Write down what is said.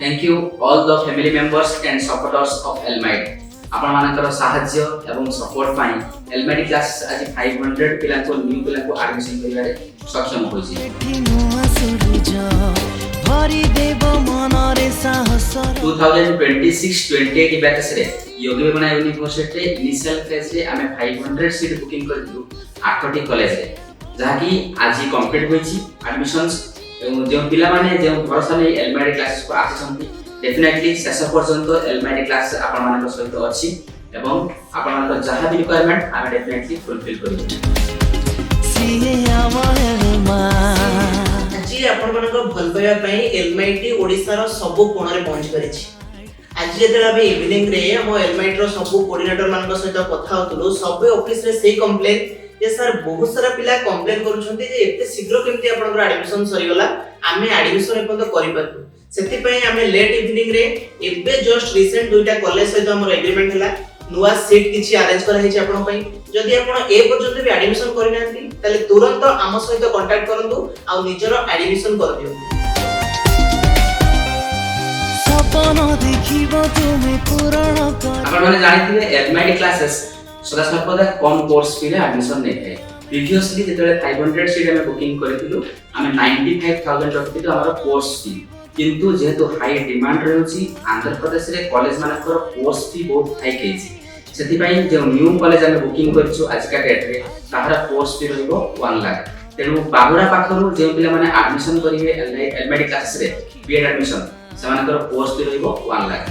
Thank you all the family members and supporters of Elmite. आपण मानकर साहाय्य एवं सपोर्ट पाई एलमाइटी क्लास आज 500 पिला को न्यू पिला को एडमिशन करिवारे सक्षम होइछि। 2026-28 बैचेस रे योगी बना यूनिवर्सिटी रे इनिशियल फेज रे हमें 500 सीट बुकिंग करथिलु 8टी कॉलेज रे जहा कि आज कंप्लीट होइछि एडमिशंस एवं जो पिला माने जो भरोसा नै एलमाइटी क्लासेस को आछंती डेफिनेटली शेष पर्यंत एलमाइटी क्लास आपण मानक सहित अछि एवं आपण मानक जहा भी रिक्वायरमेंट हम डेफिनेटली फुलफिल करिबो। जी आपण मानक भल पाया पई एलमाइटी ओडिसा रो सब कोण रे पहुंच परिछि। आज जेतला बे इवनिंग रे हम एलमाइटी रो सब कोऑर्डिनेटर मानक सहित कथा होतलो सब ऑफिस रे सेही कंप्लेन जे सर बहुत सारा पिला कंप्लेन करूछंती जे एते शीघ्र केमती आपनकर एडमिशन सरी गला आमे एडमिशन एपन तो करि पातु सेति पई आमे लेट इवनिंग रे एबे जस्ट रिसेंट दुईटा कॉलेज सहित हमर एग्रीमेंट हला नुवा सीट किछि अरेंज करा हेछि आपन पई जदि आपन ए पर्यंत भी एडमिशन करि नांती तले तुरंत आम सहित कांटेक्ट करंतु आ निजरो एडमिशन कर दियो। आपण माने जानिथिबे एलमाइटी क्लासेस सदा सर्वदा कम कोर्स फी रे एडमिशन नै थाए। प्रीवियसली जेतले 500 सीट हम बुकिंग करथिलु हम 95000 रखथिलु हमर कोर्स फी किंतु जेहेतु हाई डिमांड रहउची आंध्र प्रदेश रे कॉलेज मानकर कोर्स फी बहुत हाई केछि सेति पई जे न्यू कॉलेज हम बुकिंग करछु आज का डेट रे ताहार कोर्स फी रहइबो 1 लाख तेनु बागुरा पाखरु जे पिला माने एडमिशन करिवे एलमाइटी क्लास रे बीएड एडमिशन समानकर कोर्स फी रहइबो 1 लाख।